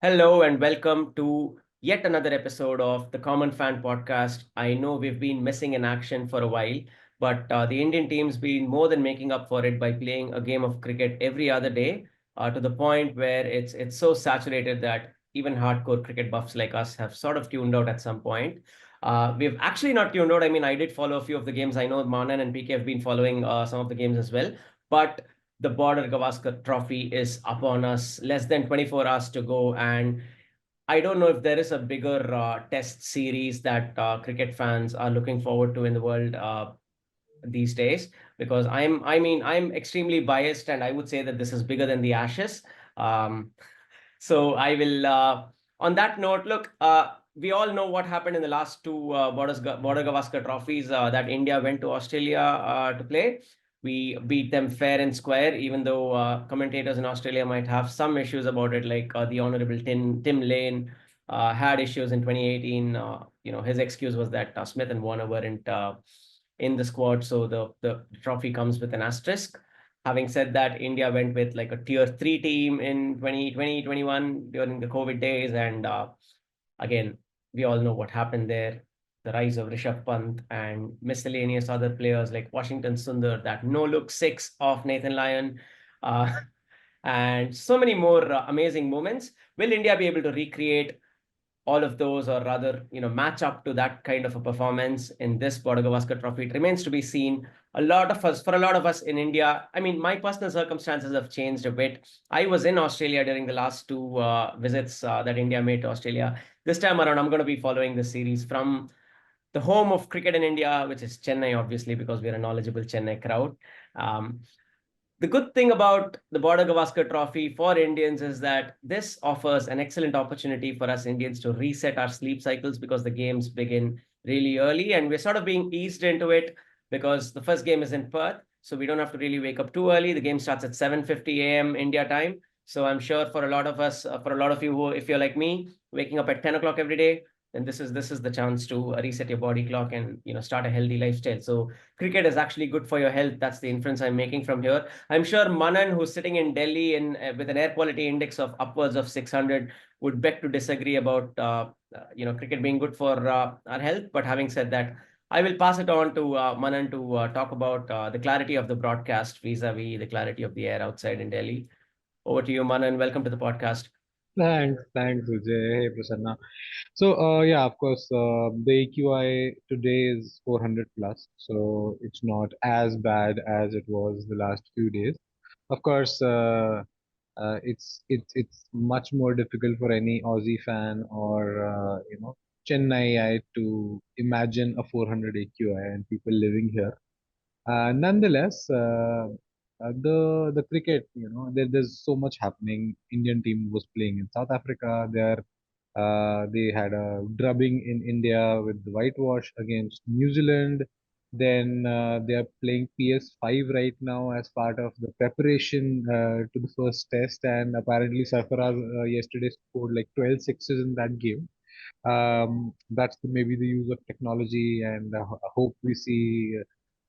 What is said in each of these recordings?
Hello and welcome to yet another episode of the Common Fan Podcast. I know we've been missing in action for a while, but the Indian team's been more than making up for it by playing a game of cricket every other day, to the point where it's so saturated that even hardcore cricket buffs like us have sort of tuned out at some point. We've actually not tuned out. I mean, I did follow a few of the games. I know Manan and PK have been following some of the games as well, but the Border Gavaskar Trophy is upon us. Less than 24 hours to go, and I don't know if there is a bigger test series that cricket fans are looking forward to in the world these days. Because I'm extremely biased, and I would say that this is bigger than the Ashes. Um, so I will. On that note, look, we all know what happened in the last two Border Gavaskar trophies that India went to Australia to play. We beat them fair and square, even though commentators in Australia might have some issues about it, like the Honorable Tim Lane had issues in 2018. His excuse was that Smith and Warner weren't in the squad, so the trophy comes with an asterisk. Having said that, India went with like a tier three team in 2021 during the COVID days. And again, we all know what happened there. The rise of Rishabh Pant and miscellaneous other players like Washington Sundar, that no look six of Nathan Lyon, uh, and so many more amazing moments. Will India be able to recreate all of those, or rather, match up to that kind of a performance in this Border Gavaskar Trophy? It remains to be seen. For a lot of us in India, I mean, my personal circumstances have changed a bit. I was in Australia during the last two visits that India made to Australia. This time around, I'm going to be following this series from the home of cricket in India, which is Chennai, obviously, because we're a knowledgeable Chennai crowd. Um, the good thing about the Border Gavaskar Trophy for Indians is that this offers an excellent opportunity for us Indians to reset our sleep cycles, because the games begin really early and we're sort of being eased into it because the first game is in Perth. So we don't have to really wake up too early. The game starts at 7:50 a.m. India time. So I'm sure for a lot of us, for a lot of you who, if you're like me, waking up at 10 o'clock every day, then this is the chance to reset your body clock and start a healthy lifestyle. So cricket is actually good for your health. That's the inference I'm making from here. I'm sure Manan, who's sitting in Delhi with an air quality index of upwards of 600, would beg to disagree about cricket being good for our health. But having said that, I will pass it on to Manan to talk about the clarity of the broadcast vis-a-vis the clarity of the air outside in Delhi. Over to you, Manan. Welcome to the podcast. Thanks, Vijay. Hey, Prasanna. Yeah, of course, the AQI today is 400 plus, so it's not as bad as it was the last few days. Of course, it's much more difficult for any Aussie fan or Chennai to imagine a 400 AQI and people living here. Nonetheless, the cricket, there's so much happening. Indian team was playing in South Africa. They had a drubbing in India with the whitewash against New Zealand. Then they are playing PS5 right now as part of the preparation to the first test. And apparently, Sarfaraz yesterday scored like 12 sixes in that game. That's maybe the use of technology, and I hope we see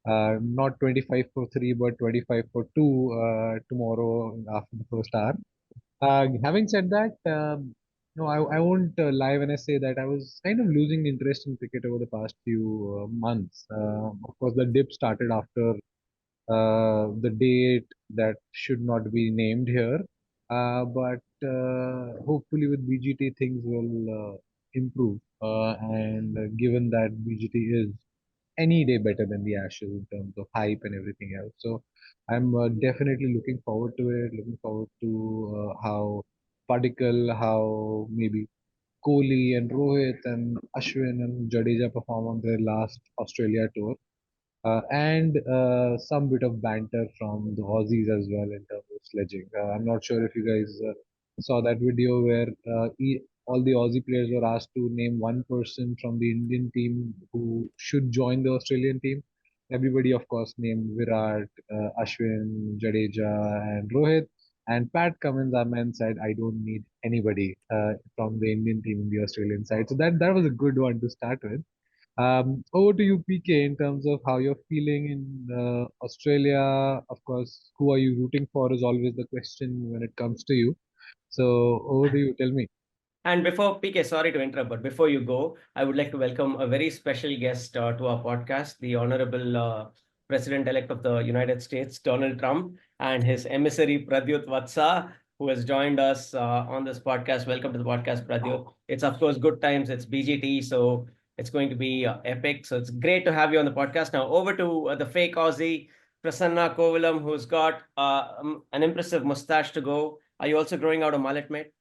not 25 for 3 but 25 for 2 tomorrow after the first hour. Having said that, no, I won't lie when I say that I was kind of losing interest in cricket over the past few months. Of course, the dip started after the date that should not be named here. But hopefully with BGT things will improve. And given that BGT is any day better than the Ashes in terms of hype and everything else. So I'm definitely looking forward to it, looking forward to how Padikkal, how maybe Kohli and Rohit and Ashwin and Jadeja perform on their last Australia tour and some bit of banter from the Aussies as well in terms of sledging. I'm not sure if you guys saw that video where all the Aussie players were asked to name one person from the Indian team who should join the Australian team. Everybody, of course, named Virat, Ashwin, Jadeja, and Rohit. And Pat Cummins, our man, said, "I don't need anybody from the Indian team in the Australian side." So that was a good one to start with. Over to you, PK, in terms of how you're feeling in Australia. Of course, who are you rooting for is always the question when it comes to you. So over to you. Tell me. And before PK, sorry to interrupt, but before you go, I would like to welcome a very special guest to our podcast, the Honorable President-elect of the United States, Donald Trump, and his emissary Pradyut Vatsa, who has joined us on this podcast. Welcome to the podcast, Pradyut. It's of course good times. It's BGT, so it's going to be epic. So it's great to have you on the podcast. Now over to the fake Aussie, Prasanna Kovalam, who's got an impressive mustache to go. Are you also growing out a mullet, mate?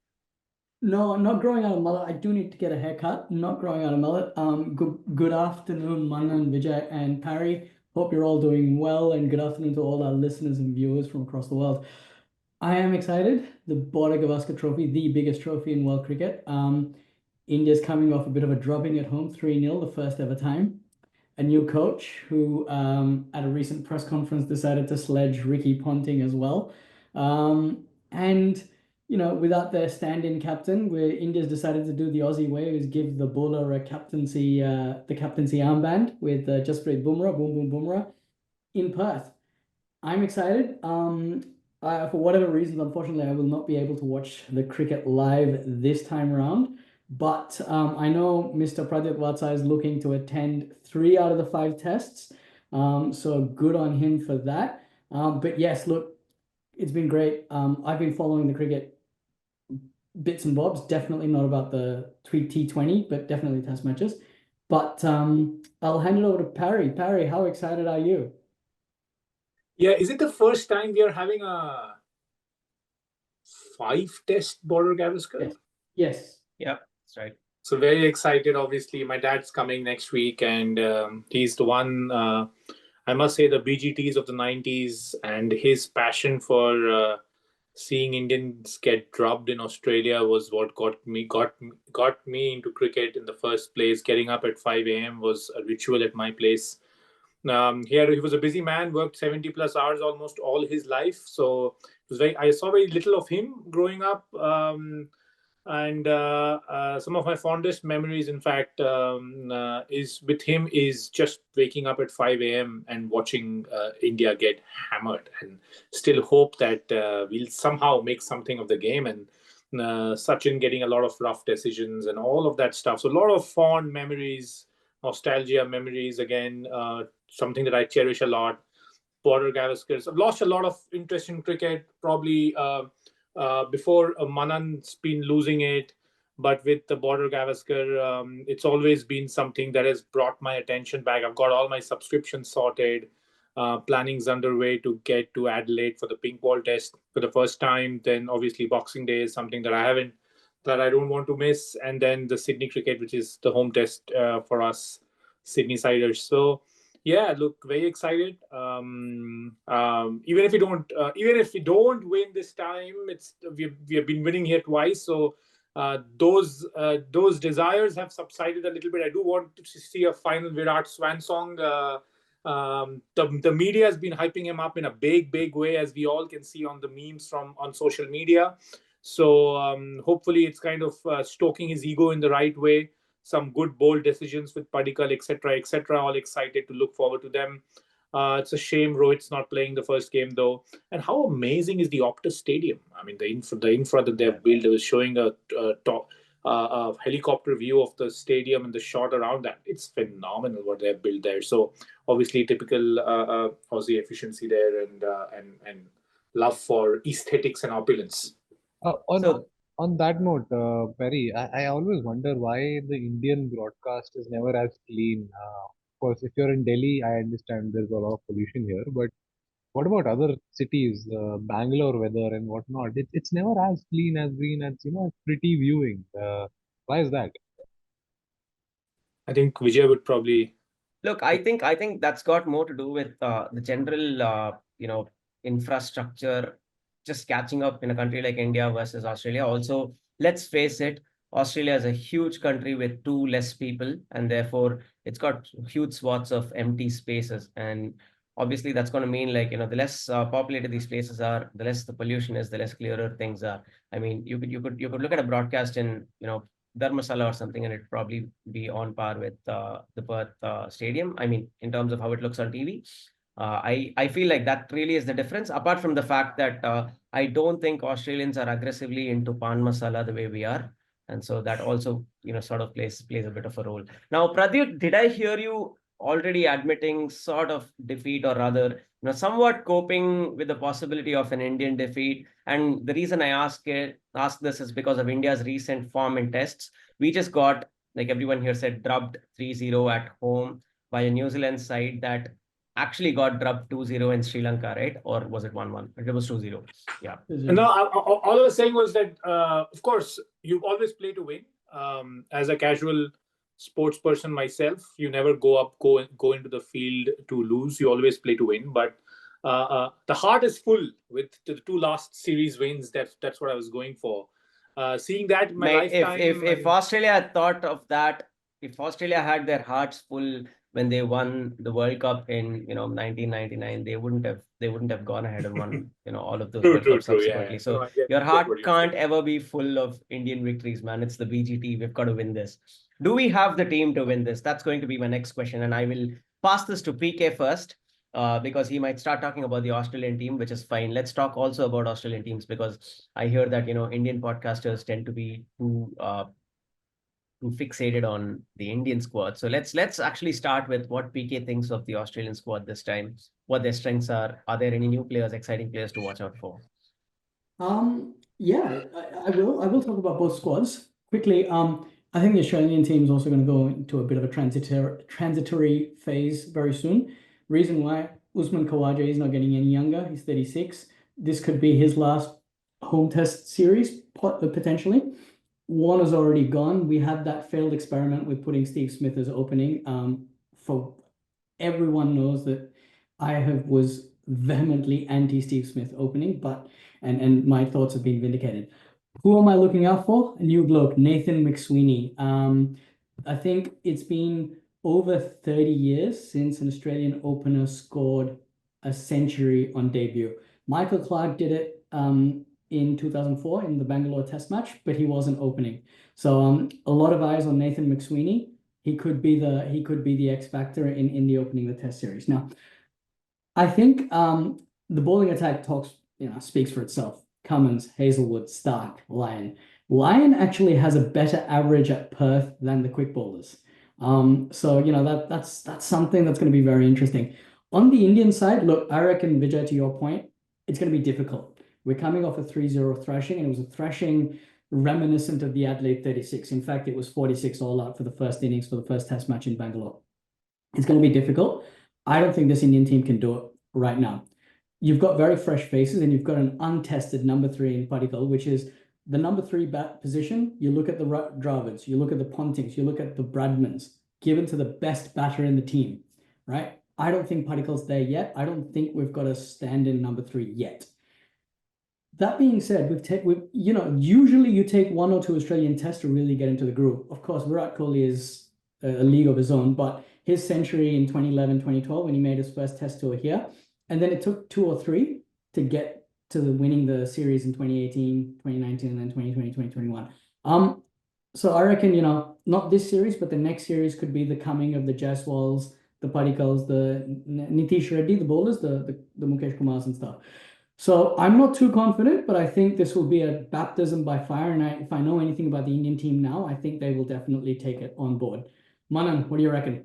No, I'm not growing out a mullet. I do need to get a haircut. I'm not growing out a mullet. Good afternoon, Manan, Vijay, and Parry. Hope you're all doing well, and good afternoon to all our listeners and viewers from across the world. I am excited. The Border Gavaskar Trophy, the biggest trophy in world cricket. India's coming off a bit of a drubbing at home, 3-0, the first ever time. A new coach who, at a recent press conference, decided to sledge Ricky Ponting as well. And without their stand-in captain, where India's decided to do the Aussie way, is give the bowler the captaincy armband with Jasprit Bumrah, boom boom Bumrah, in Perth. I'm excited. For whatever reasons, unfortunately, I will not be able to watch the cricket live this time around. But I know Mr. Pradyut Vatsa is looking to attend 3 out of the 5 tests. So good on him for that. But yes, look, it's been great. I've been following the cricket bits and bobs, definitely not about the T20, but definitely test matches. But I'll hand it over to Parry. Parry, how excited are you? Yeah, is it the first time we are having a 5-test Border Gavaskar? Yes. Yeah, that's right. So very excited. Obviously, my dad's coming next week, and he's the one. I must say, the BGTs of the '90s, and his passion for seeing Indians get drubbed in Australia was what got me into cricket in the first place. Getting up at 5 a.m. was a ritual at my place. He was a busy man, worked 70 plus hours almost all his life. So it was I saw very little of him growing up. And some of my fondest memories, in fact, is with him is just waking up at 5 a.m. and watching India get hammered, and still hope that we'll somehow make something of the game. And Sachin getting a lot of rough decisions and all of that stuff. So a lot of fond memories, nostalgia memories again, something that I cherish a lot. Border Gavaskar. I've lost a lot of interest in cricket, probably before Manan's been losing it. But with the Border Gavaskar, it's always been something that has brought my attention back. I've got all my subscriptions sorted. Planning's underway to get to Adelaide for the pink ball test for the first time. Then obviously Boxing Day is something that I don't want to miss. And then the Sydney cricket, which is the home test for us Sydney siders. So yeah, look, very excited. Even if we don't win this time, we have been winning here twice. So those desires have subsided a little bit. I do want to see a final Virat swan song. The media has been hyping him up in a big way, as we all can see on the memes on social media. So hopefully it's kind of stoking his ego in the right way. Some good bold decisions with Padikkal, etc. All excited to look forward to them. It's a shame Rohit's not playing the first game though. And how amazing is the Optus Stadium? I mean, the infra that they've built. It was showing a helicopter view of the stadium and the shot around that. It's phenomenal what they've built there. So obviously typical Aussie efficiency there, and love for aesthetics and opulence. On that note, Perry, I always wonder why the Indian broadcast is never as clean. Of course, if you're in Delhi, I understand there's a lot of pollution here, but what about other cities, Bangalore weather and whatnot? It's never as clean, as green, as pretty viewing. Why is that? I think Vijay would probably. Look, I think that's got more to do with the general infrastructure just catching up in a country like India versus Australia. Also, let's face it, Australia is a huge country with 2 less people, and therefore it's got huge swaths of empty spaces. And obviously, that's going to mean, like, the less populated these places are, the less the pollution is, the less clearer things are. I mean, you could look at a broadcast in Dharmasala or something, and it'd probably be on par with the Perth Stadium. I mean, in terms of how it looks on TV. I feel like that really is the difference. Apart from the fact that I don't think Australians are aggressively into pan masala the way we are. And so that also, sort of plays a bit of a role. Now, Pradyut, did I hear you already admitting sort of defeat, or rather, somewhat coping with the possibility of an Indian defeat? And the reason I ask this is because of India's recent form in tests. We just got, like everyone here said, drubbed 3-0 at home by a New Zealand side that actually got drubbed 2-0 in Sri Lanka, right? Or was it 1-1? It was 2-0. Yeah. No, all I was saying was that, of course, you always play to win. As a casual sports person myself, you never go into the field to lose. You always play to win. But the heart is full with the two last series wins. That's what I was going for. Seeing that in my Mate, lifetime. if Australia had thought of that, if Australia had their hearts full when they won the World Cup in 1999, they wouldn't have gone ahead and won all of those True, World true, Cups true. Yeah, subsequently. yeah. So No, I your get what heart you're can't saying. ever be full of Indian victories, man. It's the BGT. We've got to win this. Do we have the team to win this? That's going to be my next question, and I will pass this to PK first. Because he might start talking about the Australian team, which is fine. Let's talk also about Australian teams, because I hear that Indian podcasters tend to be too fixated on the Indian squad. So let's actually start with what PK thinks of the Australian squad this time. What their strengths are. Are there any new players, exciting players to watch out for? Yeah, I will talk about both squads quickly. I think the Australian team is also going to go into a bit of a transitory phase very soon. Reason why Usman Khawaja is not getting any younger. He's 36. This could be his last home test series potentially. One is already gone. We had that failed experiment with putting Steve Smith as opening. For everyone knows that was vehemently anti Steve Smith opening, but and my thoughts have been vindicated. Who am I looking out for? A new bloke, Nathan McSweeney. I think it's been over 30 years since an Australian opener scored a century on debut. Michael Clarke did it in 2004 in the Bangalore Test match, but he wasn't opening. So a lot of eyes on Nathan McSweeney. He could be the X factor in the opening of the Test series. Now, I think the bowling attack speaks for itself. Cummins, Hazelwood, Stark, Lyon. Lyon actually has a better average at Perth than the quick bowlers. So that's something that's going to be very interesting. On the Indian side, look, I reckon, Vijay, to your point, it's going to be difficult. We're coming off a 3-0 thrashing, and it was a thrashing reminiscent of the Adelaide 36. In fact, it was 46 all out for the first innings for the first Test match in Bangalore. It's going to be difficult. I don't think this Indian team can do it right now. You've got very fresh faces, and you've got an untested number 3 in Padikkal, which is the number 3 bat position. You look at the Dravids, you look at the Pontings, you look at the Bradmans, given to the best batter in the team, right? I don't think Padikkal's there yet. I don't think we've got a stand-in number 3 yet. That being said, usually you take 1 or 2 Australian tests to really get into the groove. Of course, Virat Kohli is a league of his own, but his century in 2011, 2012, when he made his first test tour here, and then it took 2 or 3 to get to winning the series in 2018, 2019, and then 2020, 2021. So I reckon, not this series, but the next series could be the coming of the Jaiswals, the Padikkals, the Nitish Reddy, the bowlers, the Mukesh Kumars and stuff. So I'm not too confident, but I think this will be a baptism by fire. And if I know anything about the Indian team now, I think they will definitely take it on board. Manan, what do you reckon?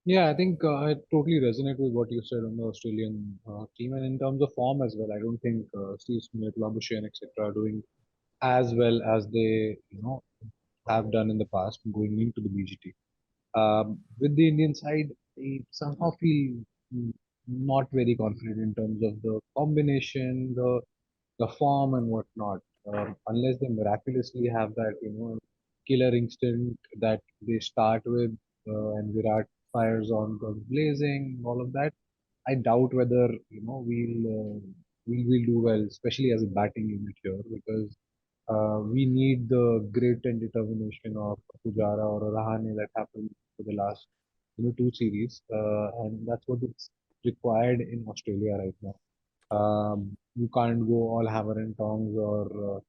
Yeah, I think I totally resonate with what you said on the Australian team, and in terms of form as well. I don't think Steve Smith, Labuschagne, etc. are doing as well as they have done in the past going into the BGT. With the Indian side, I somehow feel mm, not very confident in terms of the combination, the form and whatnot. Unless they miraculously have that, killer instinct that they start with, and Virat fires on guns blazing, all of that. I doubt whether we'll do well, especially as a batting unit here, because we need the grit and determination of Pujara or Rahane that happened for the last 2 series, and that's what is required in Australia right now. You can't go all hammer and tongs or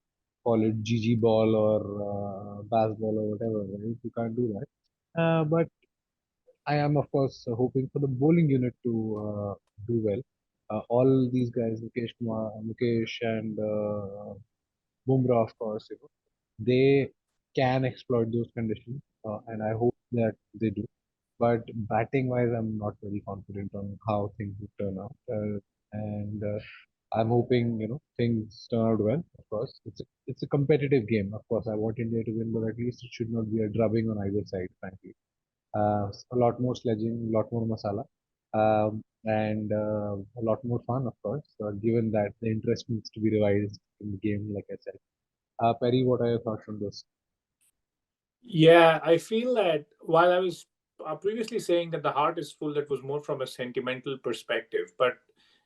call it GG ball or bass ball or whatever, right? You can't do that. But I am, of course, hoping for the bowling unit to do well. All these guys, Mukesh and Bumrah, of course, they can exploit those conditions, and I hope that they do. But batting wise, I'm not very confident on how things would turn out. And I'm hoping, things turn out well. Of course, it's a competitive game. Of course, I want India to win, but at least it should not be a drubbing on either side, frankly. A lot more sledging, a lot more masala, and a lot more fun, of course, given that the interest needs to be revised in the game, like I said. Perry, what are your thoughts on this? Yeah, I feel that while I was previously saying that the heart is full, that was more from a sentimental perspective. But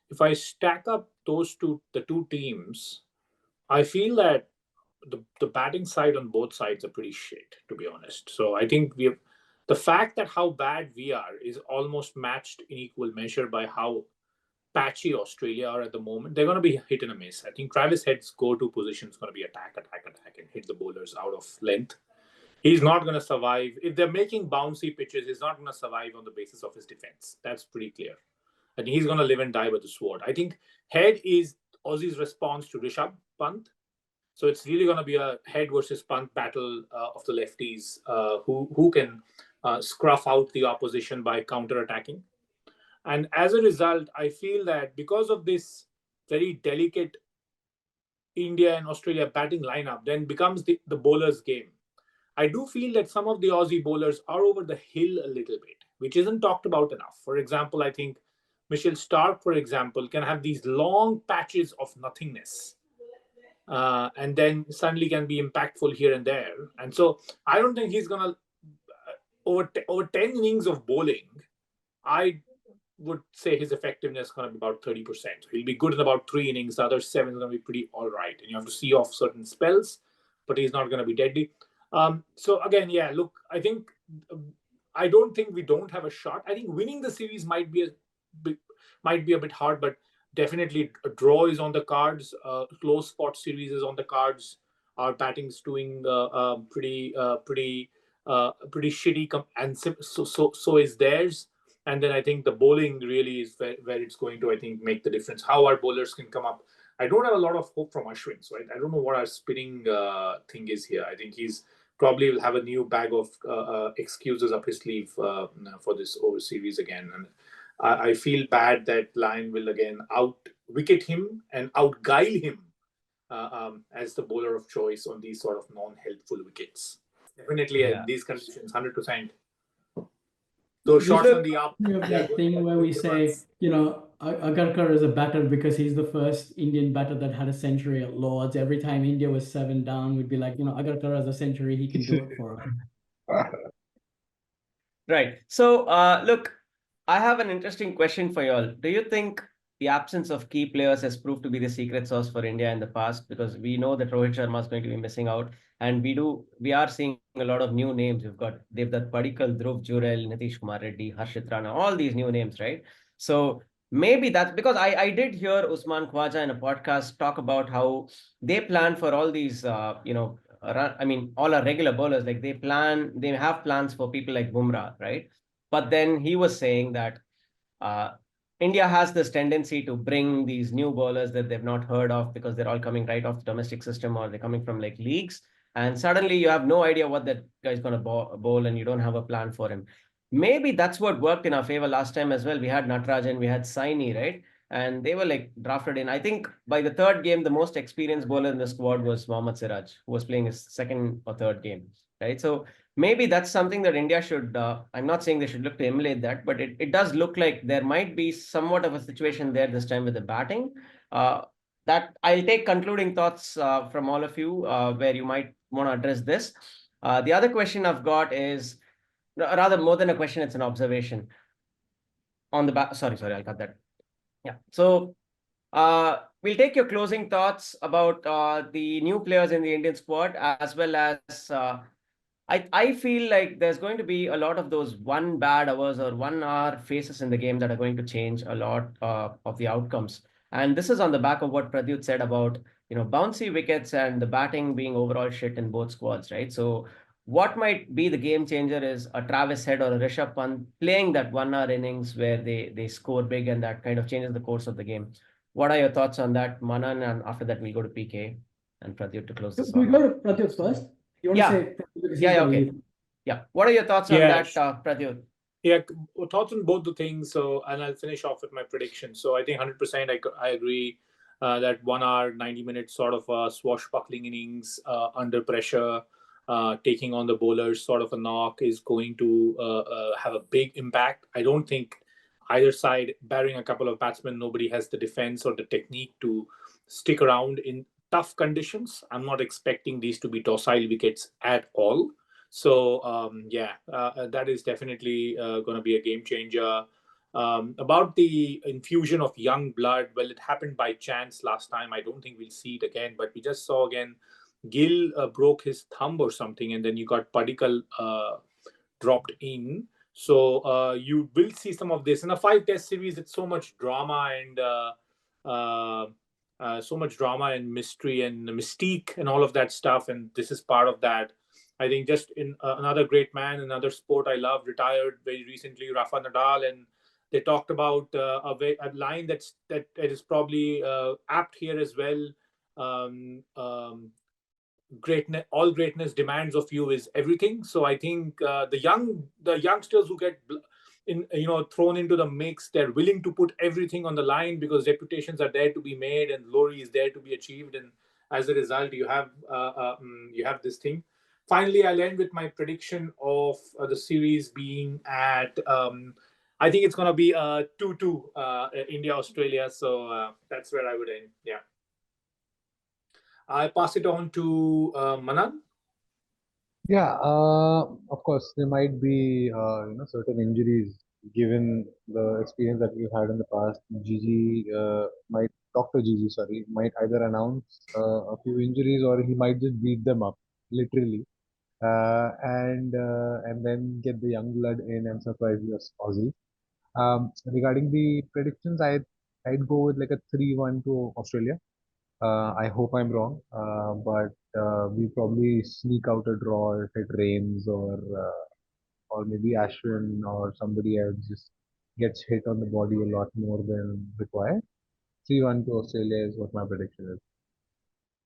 if I stack up the two teams, I feel that the batting side on both sides are pretty shit, to be honest. So I think we have the fact that how bad we are is almost matched in equal measure by how patchy Australia are at the moment. They're going to be hit and a miss. I think Travis Head's go-to position is going to be attack, attack, attack, and hit the bowlers out of length. He's not going to survive. If they're making bouncy pitches, he's not going to survive on the basis of his defense. That's pretty clear. I think he's going to live and die with the sword. I think Head is Aussie's response to Rishabh Pant. So it's really going to be a Head versus Pant battle of the lefties who can scruff out the opposition by counter-attacking. And as a result, I feel that because of this very delicate India and Australia batting lineup, then becomes the bowler's game. I do feel that some of the Aussie bowlers are over the hill a little bit, which isn't talked about enough. For example, I think Mitchell Starc, for example, can have these long patches of nothingness, and then suddenly can be impactful here and there. And so I don't think he's going to, over 10 innings of bowling, I would say his effectiveness is going to be about 30%. So he'll be good in about 3 innings. The other 7 is going to be pretty all right. And you have to see off certain spells, but he's not going to be deadly. So again, yeah, look, I don't think we don't have a shot. I think winning the series might be a bit hard, but definitely a draw is on the cards. Close spot series is on the cards. Our batting's doing pretty shitty, and so is theirs. And then I think the bowling really is where it's going to, I think, make the difference. How our bowlers can come up. I don't have a lot of hope from Ashwin, so I don't know what our spinning thing is here. I think he's probably will have a new bag of excuses up his sleeve for this over series again. And I feel bad that Lyon will again out wicket him and out guile him as the bowler of choice on these sort of non-helpful wickets. Definitely in these conditions, 100%. So shots on the up. We have that thing where we say, Agarkar is a batter because he's the first Indian batter that had a century at Lords. Every time India was 7 down, we'd be like, Agarkar has a century, he can do it for us. Right. So, look, I have an interesting question for you all. Do you think the absence of key players has proved to be the secret sauce for India in the past? Because we know that Rohit Sharma is going to be missing out, and we are seeing a lot of new names. We've got Devdutt Padikkal, Dhruv Jurel, Nitish Kumar Reddy, Harshit Rana, all these new names, right? So maybe that's because I did hear Usman Khwaja in a podcast talk about how they plan for all these, all our regular bowlers, like they have plans for people like Bumrah, right? But then he was saying that uh, India has this tendency to bring these new bowlers that they've not heard of because they're all coming right off the domestic system or they're coming from like leagues. And suddenly you have no idea what that guy's going to bowl and you don't have a plan for him. Maybe that's what worked in our favor last time as well. We had Natarajan, we had Saini, right? And they were like drafted in. I think by the third game, the most experienced bowler in the squad was Mohammad Siraj, who was playing his second or third game, right? So maybe that's something that India should, I'm not saying they should look to emulate that, but it does look like there might be somewhat of a situation there this time with the batting. That I'll take concluding thoughts from all of you where you might want to address this. The other question I've got is, rather more than a question, it's an observation on the back. Sorry, I'll cut that. Yeah. So we'll take your closing thoughts about the new players in the Indian squad, as well as I feel like there's going to be a lot of those 1 bad hours or 1 hour phases in the game that are going to change a lot of the outcomes. And this is on the back of what Pradyut said about, bouncy wickets and the batting being overall shit in both squads, right? So what might be the game changer is a Travis Head or a Rishabh Pant playing that 1 hour innings where they score big and that kind of changes the course of the game. What are your thoughts on that, Manan? And after that, we'll go to PK. and Pradyut to close this Do we one. go to Pratyut first? You want Yeah. to say Pratyut because he's Yeah, gonna okay. lead. Yeah. What are your thoughts on Yeah, that, Pradyut? Yeah, thoughts on both the things. So, and I'll finish off with my prediction. So, I think 100% I agree that 1 hour, 90 minutes sort of a swashbuckling innings under pressure, taking on the bowlers, sort of a knock is going to have a big impact. I don't think either side, barring a couple of batsmen, nobody has the defense or the technique to stick around in tough conditions. I'm not expecting these to be docile wickets at all. So that is definitely going to be a game changer. About the infusion of young blood, well, it happened by chance last time. I don't think we'll see it again, but we just saw again Gill broke his thumb or something, and then you got Padikkal dropped in. So you will see some of this in a 5 test series. It's so much drama and uh, so much drama and mystery and mystique and all of that stuff, and this is part of that. I think just in another great man, another sport I love, retired very recently, Rafa Nadal, and they talked about a line that it is probably apt here as well. Um, um, Greatness, all greatness demands of you is everything. So I think the youngsters who get thrown into the mix, they're willing to put everything on the line because reputations are there to be made and glory is there to be achieved, and as a result you have this thing. Finally, I'll end with my prediction of the series being at I think it's going to be 2-2 India Australia. So that's where I would end. Yeah, I pass it on to Manan. Yeah, of course, there might be certain injuries given the experience that we've had in the past. Dr. Gigi, sorry, might either announce a few injuries or he might just beat them up, literally, and then get the young blood in and surprise us Aussie. Regarding the predictions, I'd go with like a 3-1 to Australia. I hope I'm wrong, but we probably sneak out a draw if it rains or maybe Ashwin or somebody else just gets hit on the body a lot more than required. 3-1 to Australia is what my prediction is.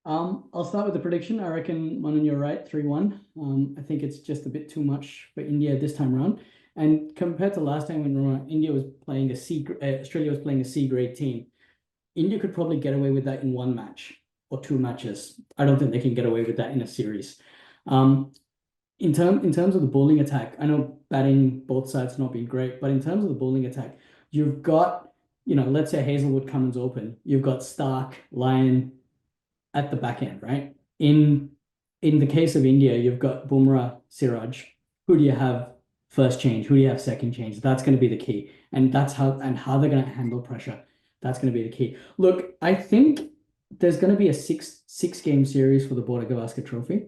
I'll start with the prediction. I reckon, Manan, you're right, 3-1. I think it's just a bit too much for India this time around. And compared to last time when India was playing Australia was playing a C grade team, India could probably get away with that in one match or two matches. I don't think they can get away with that in a series. In terms of the bowling attack, I know batting both sides not been great, but in terms of the bowling attack, you've got, let's say Hazelwood comes open, you've got Stark, Lyon at the back end, right? In the case of India, you've got Bumrah, Siraj. Who do you have first change? Who do you have second change? That's going to be the key, and that's how they're going to handle pressure. That's going to be the key. Look, I think there's going to be a six game series for the Border Gavaskar Trophy.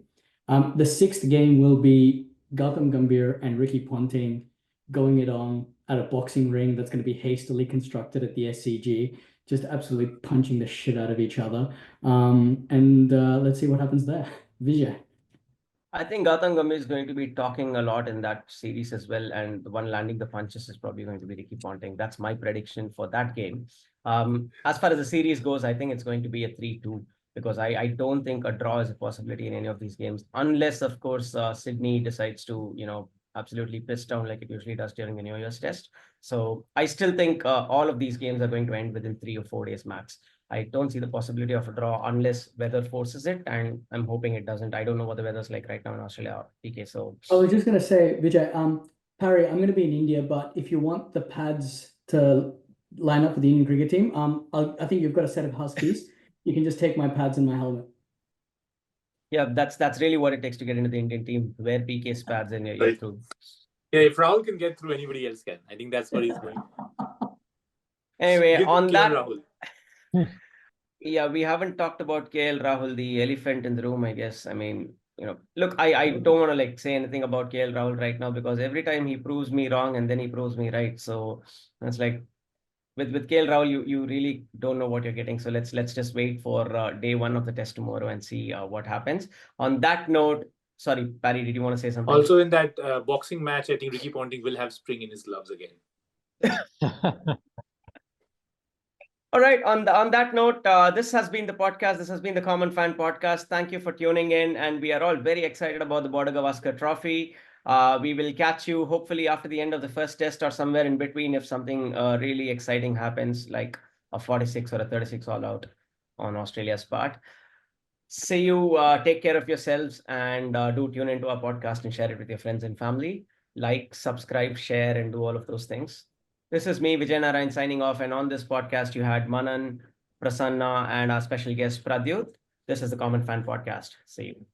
The sixth game will be Gautam Gambhir and Ricky Ponting going it on at a boxing ring that's going to be hastily constructed at the SCG, just absolutely punching the shit out of each other. And let's see what happens there. Vijay. I think Gautam Gambhir is going to be talking a lot in that series as well, and the one landing the punches is probably going to be Ricky Ponting. That's my prediction for that game. As far as the series goes, I think it's going to be a 3-2 because I don't think a draw is a possibility in any of these games, unless, of course, Sydney decides to, absolutely piss down like it usually does during the New Year's test. So I still think all of these games are going to end within 3 or 4 days max. I don't see the possibility of a draw unless weather forces it, and I'm hoping it doesn't. I don't know what the weather's like right now in Australia, PK. So I was just gonna say, Vijay, Parry, I'm gonna be in India, but if you want the pads to line up with the Indian cricket team, I think you've got a set of house keys. You can just take my pads and my helmet. yeah, that's really what it takes to get into the Indian team. Wear PK's pads and you're Right. through. Yeah, if Rahul can get through, anybody else can. I think that's what he's going. Anyway, Give on KL that, Rahul. yeah, we haven't talked about KL Rahul, the elephant in the room, I guess. I mean, look, I don't want to like say anything about KL Rahul right now because every time he proves me wrong and then he proves me right. So it's like with KL Rahul, you really don't know what you're getting. So let's just wait for day one of the test tomorrow and see what happens. On that note, sorry, Barry, did you want to say something? Also, in that boxing match, I think Ricky Ponting will have spring in his gloves again. All right. On that note, this has been the podcast. This has been the Common Fan Podcast. Thank you for tuning in, and we are all very excited about the Border Gavaskar Trophy. We will catch you hopefully after the end of the first test or somewhere in between if something really exciting happens, like a 46 or a 36 all out on Australia's part. See you. Take care of yourselves, and do tune into our podcast and share it with your friends and family. Like, subscribe, share, and do all of those things. This is me, Vijay Narayan, signing off. And on this podcast, you had Manan, Prasanna, and our special guest, Pradyut. This is the Common Fan Podcast. See you.